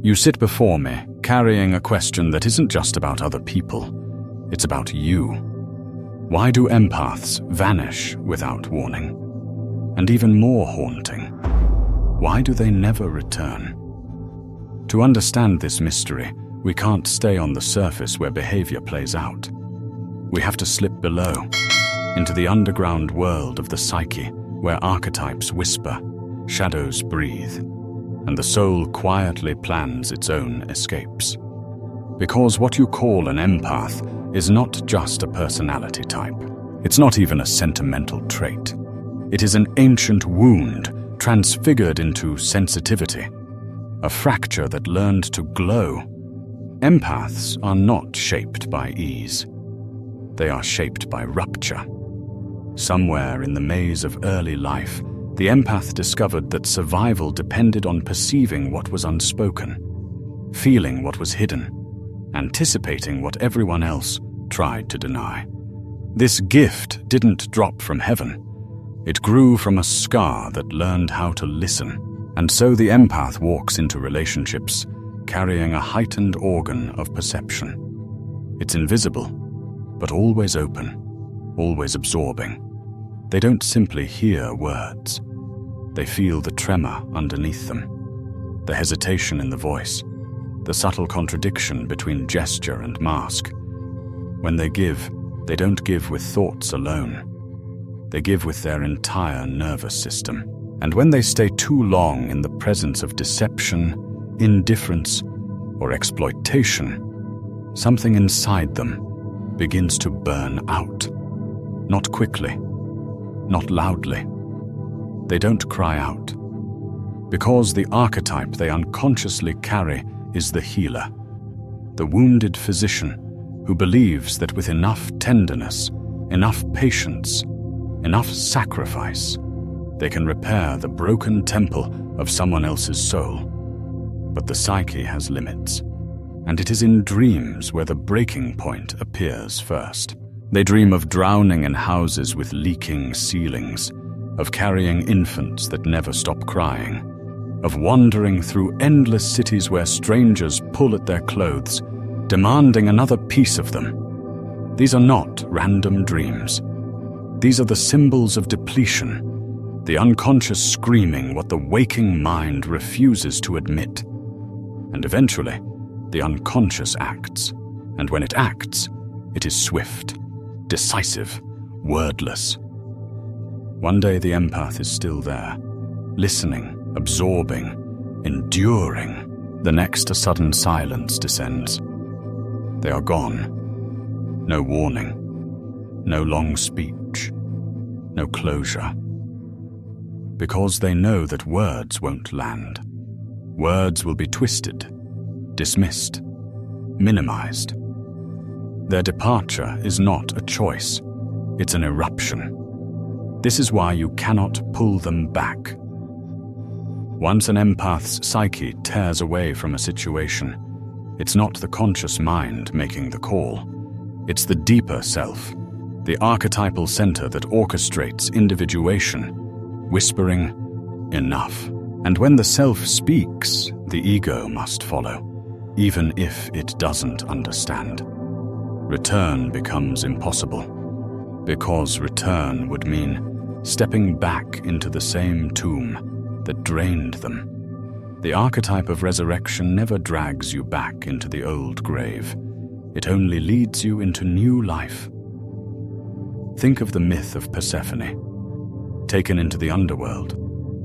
You sit before me, carrying a question that isn't just about other people. It's about you. Why do empaths vanish without warning? And even more haunting, why do they never return? To understand this mystery, we can't stay on the surface where behavior plays out. We have to slip below, into the underground world of the psyche, where archetypes whisper, shadows breathe, and the soul quietly plans its own escapes. Because what you call an empath is not just a personality type. It's not even a sentimental trait. It is an ancient wound transfigured into sensitivity, a fracture that learned to glow. Empaths are not shaped by ease. They are shaped by rupture. Somewhere in the maze of early life, the empath discovered that survival depended on perceiving what was unspoken, feeling what was hidden, anticipating what everyone else tried to deny. This gift didn't drop from heaven. It grew from a scar that learned how to listen. And so the empath walks into relationships, carrying a heightened organ of perception. It's invisible, but always open, always absorbing. They don't simply hear words. They feel the tremor underneath them, the hesitation in the voice, the subtle contradiction between gesture and mask. When they give, they don't give with thoughts alone. They give with their entire nervous system. And when they stay too long in the presence of deception, indifference, or exploitation, something inside them begins to burn out. Not quickly, not loudly. They don't cry out, because the archetype they unconsciously carry is the healer, the wounded physician who believes that with enough tenderness, enough patience, enough sacrifice, they can repair the broken temple of someone else's soul. But the psyche has limits, and it is in dreams where the breaking point appears first. They dream of drowning in houses with leaking ceilings, of carrying infants that never stop crying, of wandering through endless cities where strangers pull at their clothes, demanding another piece of them. These are not random dreams. These are the symbols of depletion, the unconscious screaming what the waking mind refuses to admit. And eventually, the unconscious acts, and when it acts, it is swift, decisive, wordless. One day the empath is still there, listening, absorbing, enduring. The next, a sudden silence descends. They are gone. No warning, no long speech, no closure. Because they know that words won't land. Words will be twisted, dismissed, minimized. Their departure is not a choice, it's an eruption. This is why you cannot pull them back. Once an empath's psyche tears away from a situation, it's not the conscious mind making the call. It's the deeper self, the archetypal center that orchestrates individuation, whispering, "Enough." And when the self speaks, the ego must follow, even if it doesn't understand. Return becomes impossible, because return would mean stepping back into the same tomb that drained them. The archetype of resurrection never drags you back into the old grave. It only leads you into new life. Think of the myth of Persephone, taken into the underworld,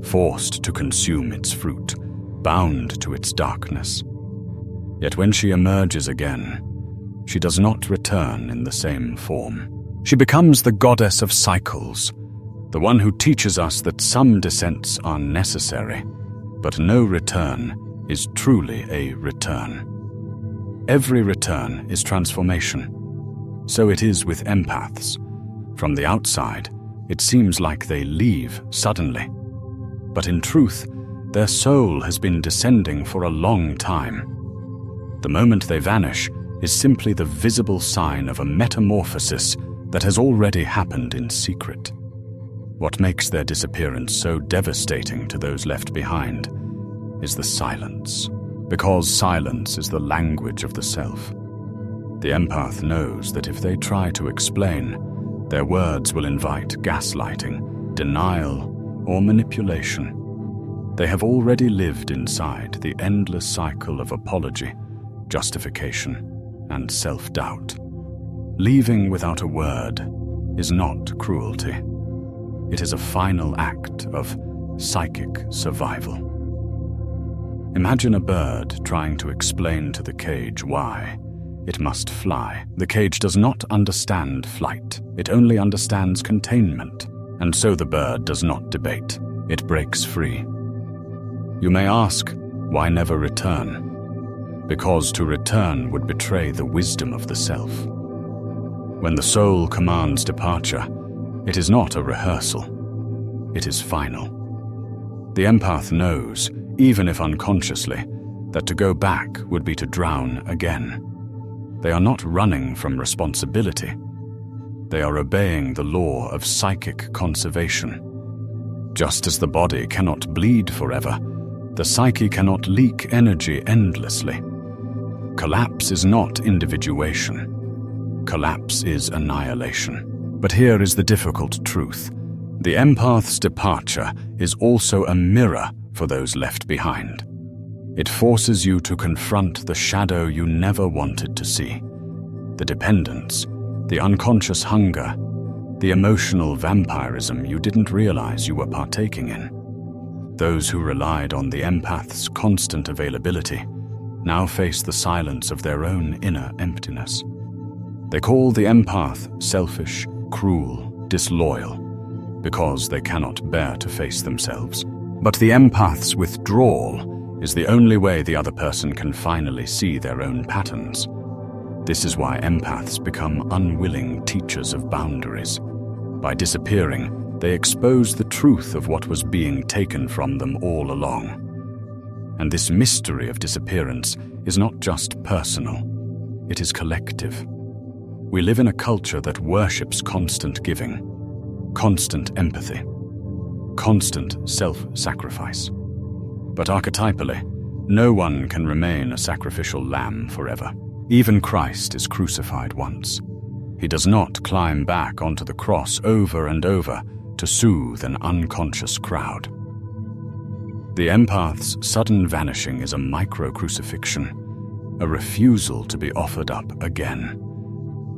forced to consume its fruit, bound to its darkness. Yet when she emerges again, she does not return in the same form. She becomes the goddess of cycles, the one who teaches us that some descents are necessary, but no return is truly a return. Every return is transformation. So it is with empaths. From the outside, it seems like they leave suddenly. But in truth, their soul has been descending for a long time. The moment they vanish is simply the visible sign of a metamorphosis that has already happened in secret. What makes their disappearance so devastating to those left behind is the silence. because silence is the language of the self. The empath knows that if they try to explain, their words will invite gaslighting, denial, or manipulation. They have already lived inside the endless cycle of apology, justification, and self-doubt. Leaving without a word is not cruelty. It is a final act of psychic survival. Imagine a bird trying to explain to the cage why it must fly. The cage does not understand flight. It only understands containment. And so the bird does not debate. It breaks free. You may ask, why never return? Because to return would betray the wisdom of the self. When the soul commands departure, it is not a rehearsal. It is final. The empath knows, even if unconsciously, that to go back would be to drown again. They are not running from responsibility. They are obeying the law of psychic conservation. Just as the body cannot bleed forever, the psyche cannot leak energy endlessly. Collapse is not individuation. Collapse is annihilation. But here is the difficult truth. The empath's departure is also a mirror for those left behind. It forces you to confront the shadow you never wanted to see. The dependence, the unconscious hunger, the emotional vampirism you didn't realize you were partaking in. Those who relied on the empath's constant availability now face the silence of their own inner emptiness. They call the empath selfish, cruel, disloyal, because they cannot bear to face themselves. But the empath's withdrawal is the only way the other person can finally see their own patterns. This is why empaths become unwilling teachers of boundaries. By disappearing, they expose the truth of what was being taken from them all along. And this mystery of disappearance is not just personal, it is collective. We live in a culture that worships constant giving, constant empathy, constant self-sacrifice. But archetypally, no one can remain a sacrificial lamb forever. Even Christ is crucified once. He does not climb back onto the cross over and over to soothe an unconscious crowd. The empath's sudden vanishing is a micro-crucifixion, a refusal to be offered up again.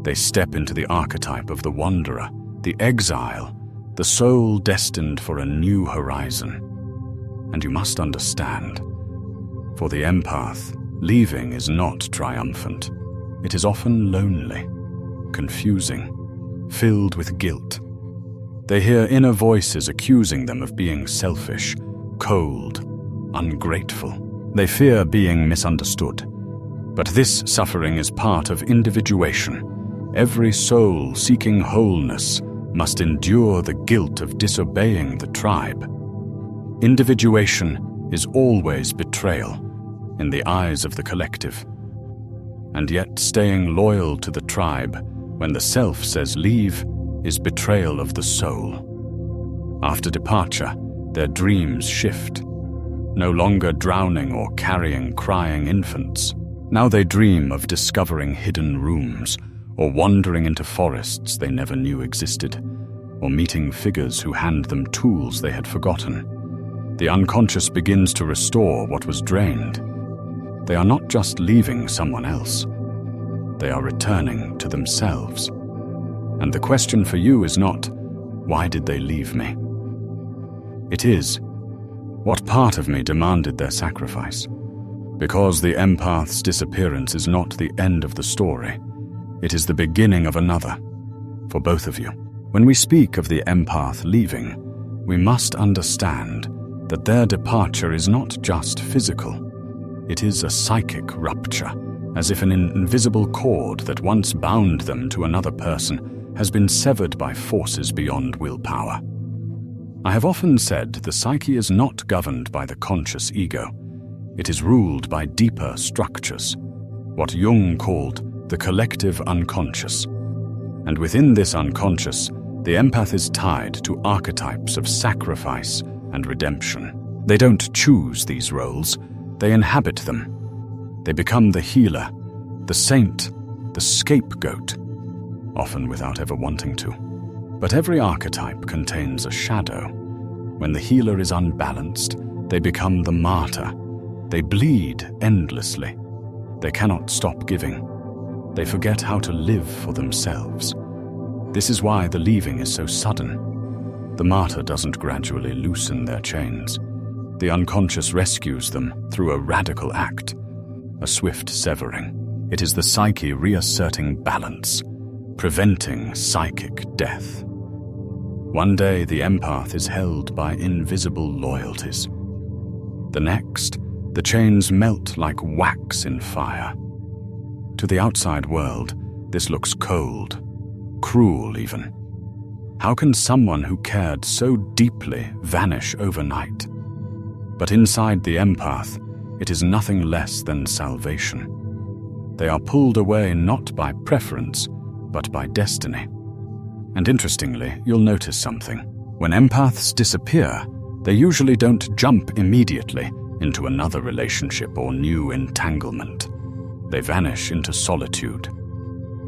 They step into the archetype of the wanderer, the exile, the soul destined for a new horizon. And you must understand, for the empath, leaving is not triumphant. It is often lonely, confusing, filled with guilt. They hear inner voices accusing them of being selfish, cold, ungrateful. They fear being misunderstood. But this suffering is part of individuation. Every soul seeking wholeness must endure the guilt of disobeying the tribe. Individuation is always betrayal in the eyes of the collective. And yet staying loyal to the tribe when the self says leave is betrayal of the soul. After departure, their dreams shift. No longer drowning or carrying crying infants. Now they dream of discovering hidden rooms, or wandering into forests they never knew existed, or meeting figures who hand them tools they had forgotten. The unconscious begins to restore what was drained. They are not just leaving someone else. They are returning to themselves. And the question for you is not, why did they leave me? It is, what part of me demanded their sacrifice? Because the empath's disappearance is not the end of the story. It is the beginning of another, for both of you. When we speak of the empath leaving, we must understand that their departure is not just physical. It is a psychic rupture, as if an invisible cord that once bound them to another person has been severed by forces beyond willpower. I have often said the psyche is not governed by the conscious ego. It is ruled by deeper structures, what Jung called the collective unconscious. And within this unconscious, the empath is tied to archetypes of sacrifice and redemption. They don't choose these roles, they inhabit them. They become the healer, the saint, the scapegoat, often without ever wanting to. But every archetype contains a shadow. When the healer is unbalanced, they become the martyr. They bleed endlessly. They cannot stop giving. They forget how to live for themselves. This is why the leaving is so sudden. The martyr doesn't gradually loosen their chains. The unconscious rescues them through a radical act, a swift severing. It is the psyche reasserting balance, preventing psychic death. One day the empath is held by invisible loyalties. The next, the chains melt like wax in fire. To the outside world, this looks cold, cruel even. How can someone who cared so deeply vanish overnight? But inside the empath, it is nothing less than salvation. They are pulled away not by preference, but by destiny. And interestingly, you'll notice something. When empaths disappear, they usually don't jump immediately into another relationship or new entanglement. They vanish into solitude,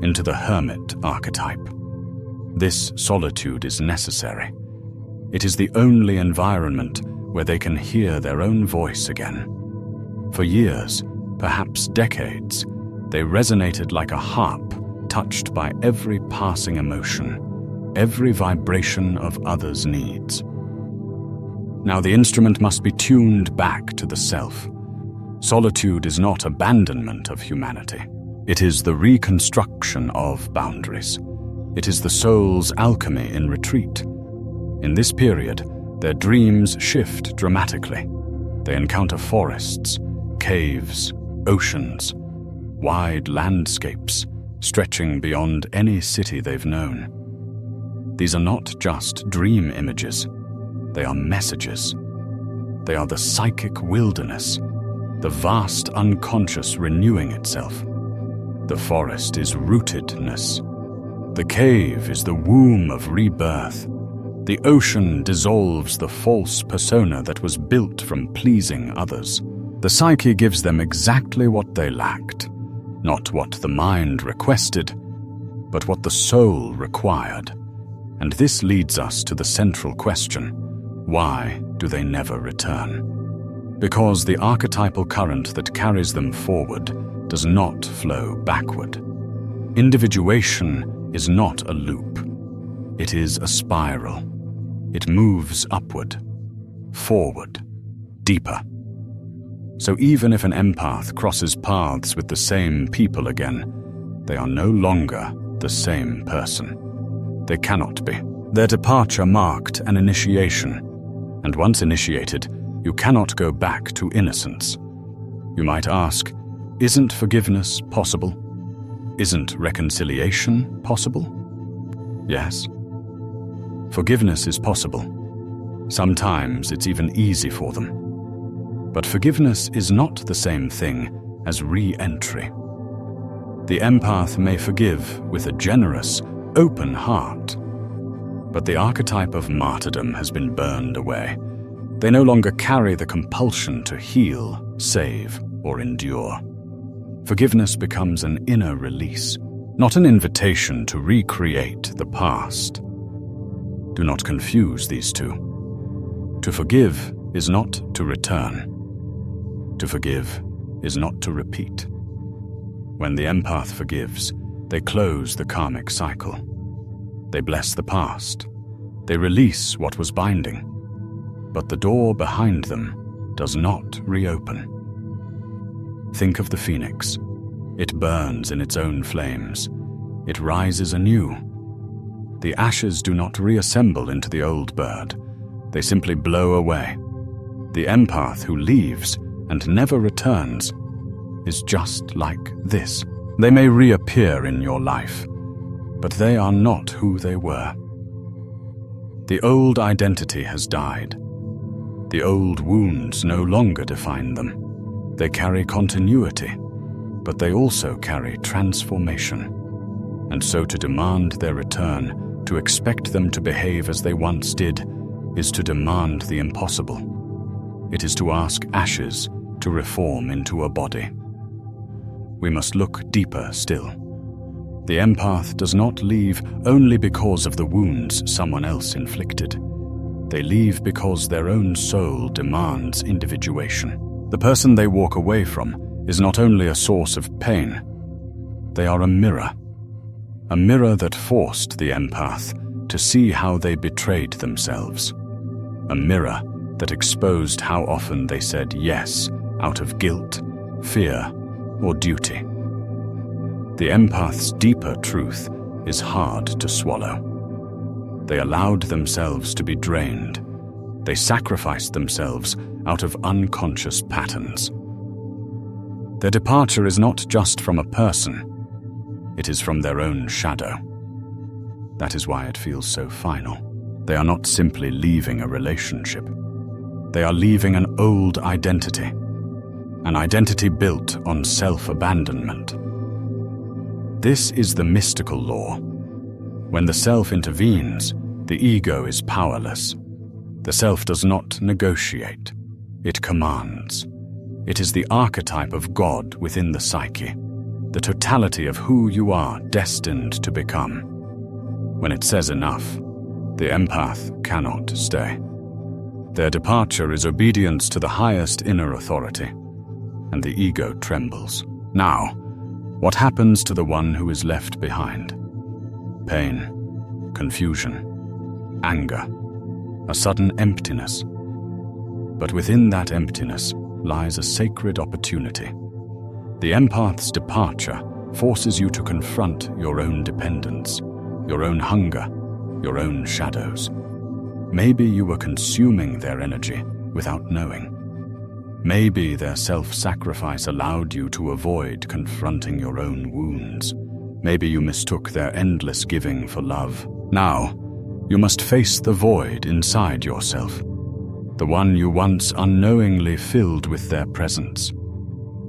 into the hermit archetype. This solitude is necessary. It is the only environment where they can hear their own voice again. For years, perhaps decades, they resonated like a harp touched by every passing emotion, every vibration of others' needs. Now the instrument must be tuned back to the self. Solitude is not abandonment of humanity. It is the reconstruction of boundaries. It is the soul's alchemy in retreat. In this period, their dreams shift dramatically. They encounter forests, caves, oceans, wide landscapes, stretching beyond any city they've known. These are not just dream images. They are messages. They are the psychic wilderness, the vast unconscious renewing itself. The forest is rootedness. The cave is the womb of rebirth. The ocean dissolves the false persona that was built from pleasing others. The psyche gives them exactly what they lacked, not what the mind requested, but what the soul required. And this leads us to the central question: why do they never return? Because the archetypal current that carries them forward does not flow backward. Individuation is not a loop. It is a spiral. It moves upward, forward, deeper. So even if an empath crosses paths with the same people again, they are no longer the same person. They cannot be. Their departure marked an initiation, and once initiated, you cannot go back to innocence. You might ask, isn't forgiveness possible? Isn't reconciliation possible? Yes. Forgiveness is possible. Sometimes it's even easy for them. But forgiveness is not the same thing as re-entry. The empath may forgive with a generous, open heart, but the archetype of martyrdom has been burned away. They no longer carry the compulsion to heal, save, or endure. Forgiveness becomes an inner release, not an invitation to recreate the past. Do not confuse these two. To forgive is not to return. To forgive is not to repeat. When the empath forgives, they close the karmic cycle. They bless the past. They release what was binding. But the door behind them does not reopen. Think of the phoenix. It burns in its own flames. It rises anew. The ashes do not reassemble into the old bird. They simply blow away. The empath who leaves and never returns is just like this. They may reappear in your life, but they are not who they were. The old identity has died. The old wounds no longer define them. They carry continuity, but they also carry transformation. And so to demand their return, to expect them to behave as they once did, is to demand the impossible. It is to ask ashes to reform into a body. we must look deeper still. The empath does not leave only because of the wounds someone else inflicted. They leave because their own soul demands individuation. The person they walk away from is not only a source of pain, they are a mirror that forced the empath to see how they betrayed themselves. A mirror that exposed how often they said yes out of guilt, fear, or duty. The empath's deeper truth is hard to swallow. They allowed themselves to be drained. They sacrificed themselves out of unconscious patterns. Their departure is not just from a person, it is from their own shadow. That is why it feels so final. They are not simply leaving a relationship. They are leaving an old identity, an identity built on self-abandonment. This is the mystical law. When the self intervenes, the ego is powerless. The self does not negotiate. It commands. It is the archetype of God within the psyche, the totality of who you are destined to become. When it says enough, the empath cannot stay. Their departure is obedience to the highest inner authority, and the ego trembles. Now, what happens to the one who is left behind? Pain, confusion, anger, a sudden emptiness. But within that emptiness lies a sacred opportunity. The empath's departure forces you to confront your own dependence, your own hunger, your own shadows. Maybe you were consuming their energy without knowing. Maybe their self-sacrifice allowed you to avoid confronting your own wounds. Maybe you mistook their endless giving for love. Now, you must face the void inside yourself, the one you once unknowingly filled with their presence.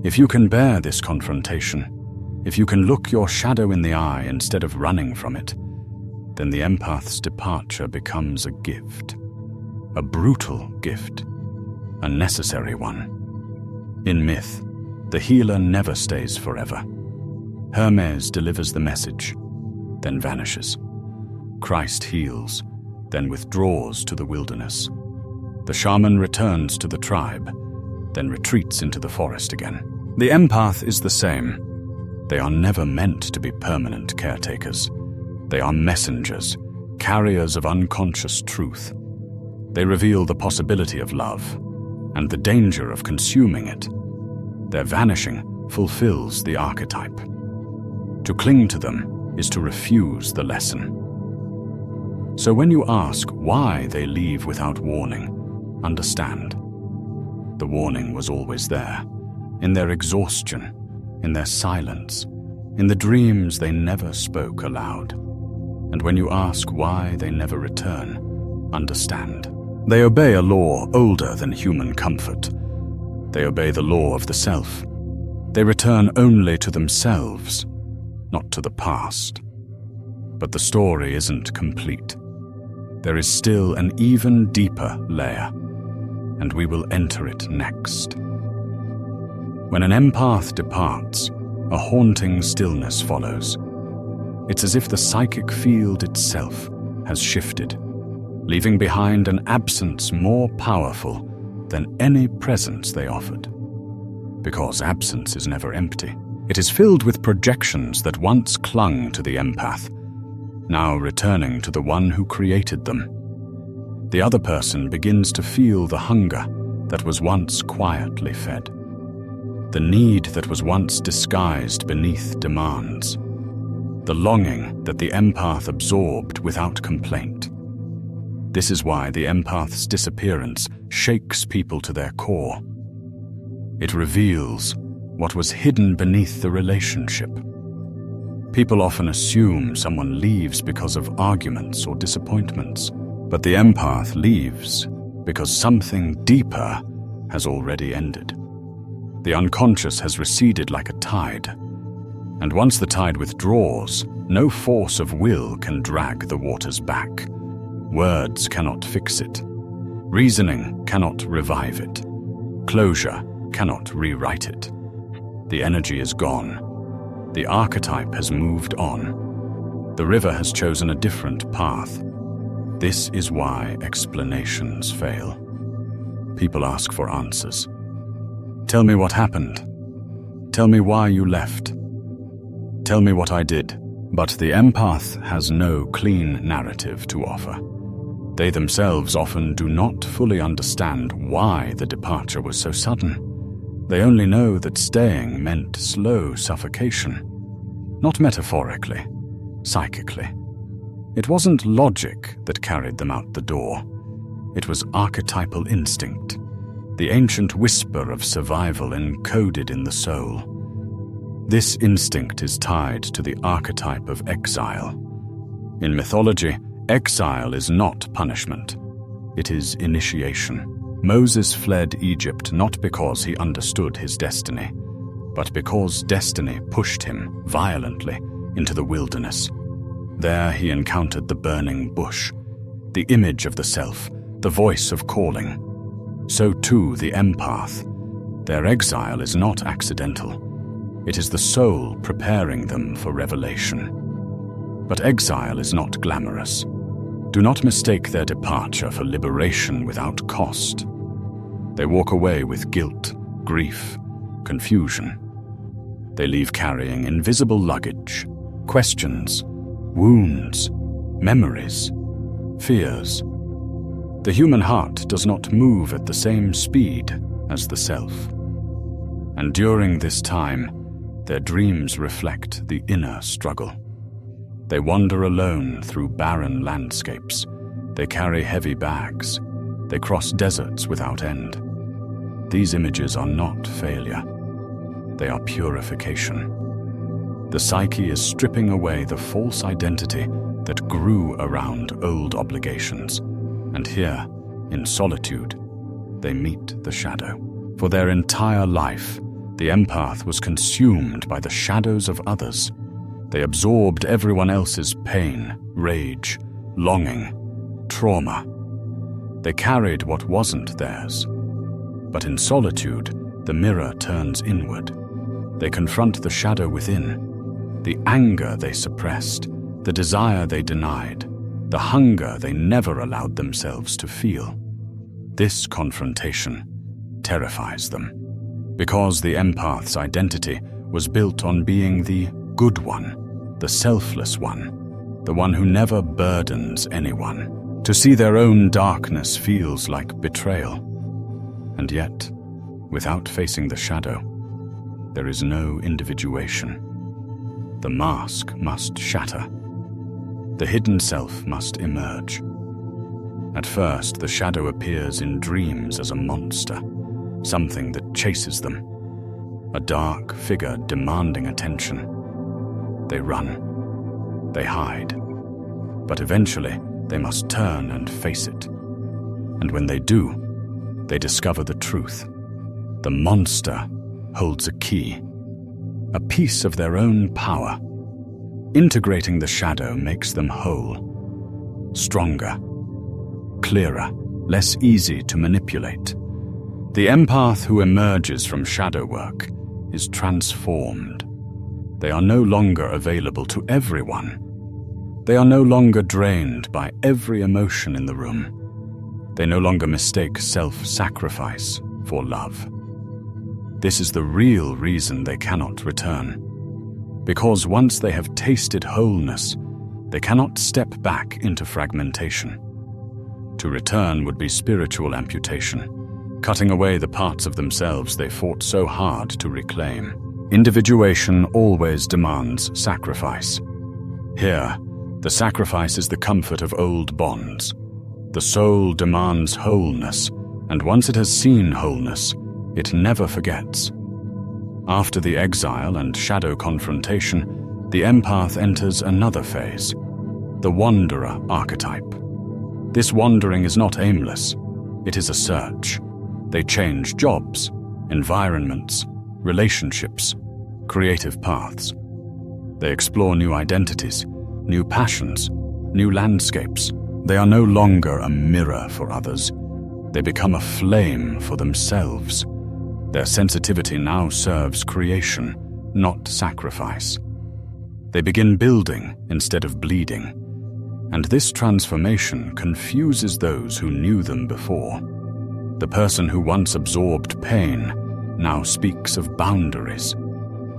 If you can bear this confrontation, if you can look your shadow in the eye instead of running from it, then the empath's departure becomes a gift. A brutal gift. A necessary one. In myth, the healer never stays forever. Hermes delivers the message, then vanishes. Christ heals, then withdraws to the wilderness. The shaman returns to the tribe, then retreats into the forest again. The empath is the same. They are never meant to be permanent caretakers. They are messengers, carriers of unconscious truth. They reveal the possibility of love and the danger of consuming it. Their vanishing fulfills the archetype. To cling to them is to refuse the lesson. So when you ask why they leave without warning, understand. The warning was always there, in their exhaustion, in their silence, in the dreams they never spoke aloud. And when you ask why they never return, understand. They obey a law older than human comfort. They obey the law of the self. They return only to themselves, not to the past. But the story isn't complete. There is still an even deeper layer, and we will enter it next. When an empath departs, a haunting stillness follows. It's as if the psychic field itself has shifted, leaving behind an absence more powerful than any presence they offered. Because absence is never empty. It is filled with projections that once clung to the empath, now returning to the one who created them. The other person begins to feel the hunger that was once quietly fed, the need that was once disguised beneath demands, the longing that the empath absorbed without complaint. This is why the empath's disappearance shakes people to their core. It reveals what was hidden beneath the relationship. People often assume someone leaves because of arguments or disappointments, but the empath leaves because something deeper has already ended. The unconscious has receded like a tide, and once the tide withdraws, no force of will can drag the waters back. Words cannot fix it. Reasoning cannot revive it. Closure cannot rewrite it. The energy is gone. The archetype has moved on. The river has chosen a different path. This is why explanations fail. People ask for answers. Tell me what happened. Tell me why you left. Tell me what I did. But the empath has no clean narrative to offer. They themselves often do not fully understand why the departure was so sudden. They only know that staying meant slow suffocation. Not metaphorically, psychically. It wasn't logic that carried them out the door. It was archetypal instinct, the ancient whisper of survival encoded in the soul. This instinct is tied to the archetype of exile. In mythology, exile is not punishment. It is initiation. Moses fled Egypt not because he understood his destiny, but because destiny pushed him violently into the wilderness. There he encountered the burning bush, the image of the self, the voice of calling. So too the empath. Their exile is not accidental. It is the soul preparing them for revelation. But exile is not glamorous. Do not mistake their departure for liberation without cost. They walk away with guilt, grief, confusion. They leave carrying invisible luggage, questions, wounds, memories, fears. The human heart does not move at the same speed as the self. And during this time, their dreams reflect the inner struggle. They wander alone through barren landscapes. They carry heavy bags. They cross deserts without end. These images are not failure. They are purification. The psyche is stripping away the false identity that grew around old obligations. And here, in solitude, they meet the shadow. For their entire life, the empath was consumed by the shadows of others. They absorbed everyone else's pain, rage, longing, trauma. They carried what wasn't theirs. But in solitude, the mirror turns inward. They confront the shadow within, the anger they suppressed, the desire they denied, the hunger they never allowed themselves to feel. This confrontation terrifies them, because the empath's identity was built on being the good one, the selfless one, the one who never burdens anyone. To see their own darkness feels like betrayal. And yet, without facing the shadow, there is no individuation. The mask must shatter. The hidden self must emerge. At first, the shadow appears in dreams as a monster, something that chases them, a dark figure demanding attention. They run, they hide, but eventually they must turn and face it. And when they do, they discover the truth. The monster holds a key, a piece of their own power. Integrating the shadow makes them whole, stronger, clearer, less easy to manipulate. The empath who emerges from shadow work is transformed. They are no longer available to everyone. They are no longer drained by every emotion in the room. They no longer mistake self-sacrifice for love. This is the real reason they cannot return. Because once they have tasted wholeness, they cannot step back into fragmentation. To return would be spiritual amputation, cutting away the parts of themselves they fought so hard to reclaim. Individuation always demands sacrifice. Here, the sacrifice is the comfort of old bonds. The soul demands wholeness, and once it has seen wholeness, it never forgets. After the exile and shadow confrontation, the empath enters another phase, the wanderer archetype. This wandering is not aimless, it is a search. They change jobs, environments, relationships, creative paths. They explore new identities, new passions, new landscapes. They are no longer a mirror for others. They become a flame for themselves. Their sensitivity now serves creation, not sacrifice. They begin building instead of bleeding, and this transformation confuses those who knew them before. The person who once absorbed pain now speaks of boundaries.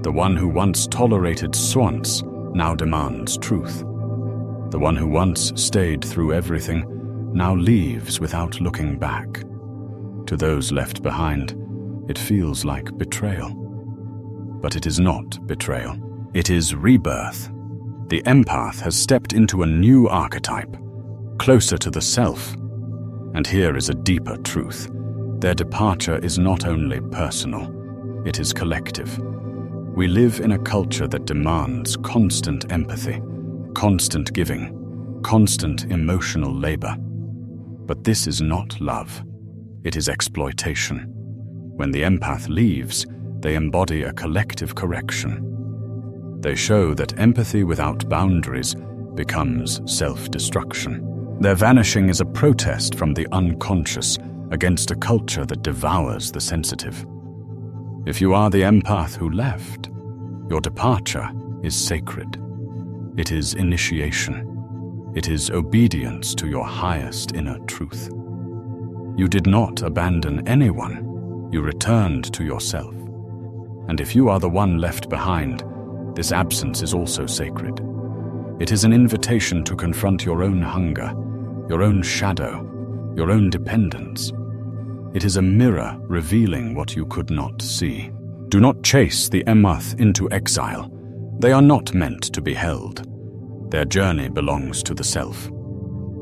The one who once tolerated swants now demands truth. The one who once stayed through everything now leaves without looking back. To those left behind, it feels like betrayal. But it is not betrayal. It is rebirth. The empath has stepped into a new archetype, closer to the self. And here is a deeper truth. Their departure is not only personal, it is collective. We live in a culture that demands constant empathy, constant giving, constant emotional labor. But this is not love. It is exploitation. When the empath leaves, they embody a collective correction. They show that empathy without boundaries becomes self-destruction. Their vanishing is a protest from the unconscious against a culture that devours the sensitive. If you are the empath who left, your departure is sacred. It is initiation. It is obedience to your highest inner truth. You did not abandon anyone. You returned to yourself. And if you are the one left behind, this absence is also sacred. It is an invitation to confront your own hunger, your own shadow, your own dependence. It is a mirror revealing what you could not see. Do not chase the empath into exile. They are not meant to be held. Their journey belongs to the self.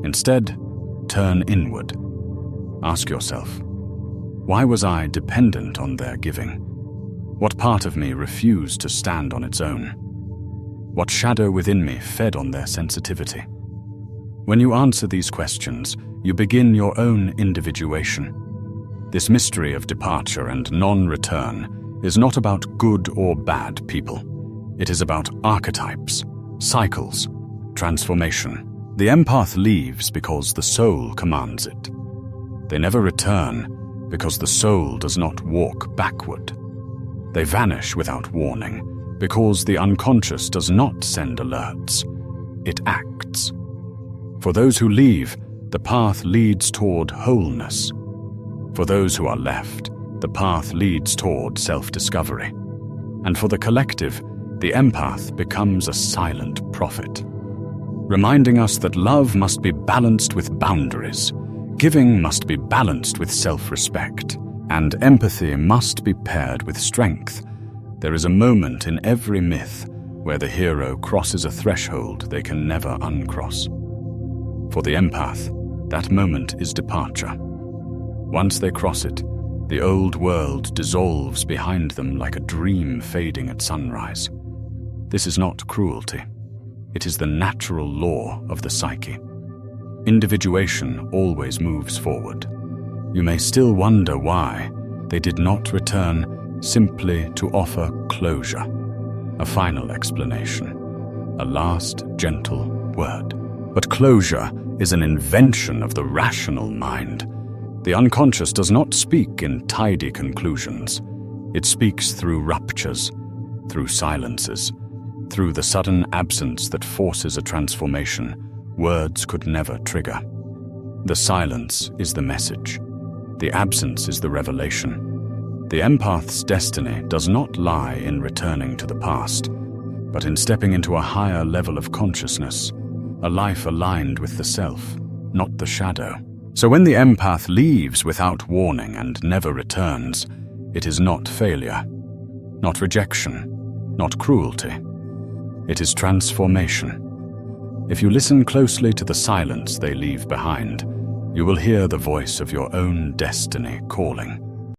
Instead, turn inward. Ask yourself, why was I dependent on their giving? What part of me refused to stand on its own? What shadow within me fed on their sensitivity? When you answer these questions, you begin your own individuation. This mystery of departure and non-return is not about good or bad people. It is about archetypes, cycles, transformation. The empath leaves because the soul commands it. They never return because the soul does not walk backward. They vanish without warning because the unconscious does not send alerts. It acts. For those who leave, the path leads toward wholeness. For those who are left, the path leads toward self-discovery. And for the collective, the empath becomes a silent prophet, reminding us that love must be balanced with boundaries, giving must be balanced with self-respect, and empathy must be paired with strength. There is a moment in every myth where the hero crosses a threshold they can never uncross. For the empath, that moment is departure. Once they cross it, the old world dissolves behind them like a dream fading at sunrise. This is not cruelty. It is the natural law of the psyche. Individuation always moves forward. You may still wonder why they did not return simply to offer closure, a final explanation, a last gentle word. But closure is an invention of the rational mind. The unconscious does not speak in tidy conclusions. It speaks through ruptures, through silences, through the sudden absence that forces a transformation words could never trigger. The silence is the message. The absence is the revelation. The empath's destiny does not lie in returning to the past, but in stepping into a higher level of consciousness, a life aligned with the self, not the shadow. So when the empath leaves without warning and never returns, it is not failure, not rejection, not cruelty. It is transformation. If you listen closely to the silence they leave behind, you will hear the voice of your own destiny calling.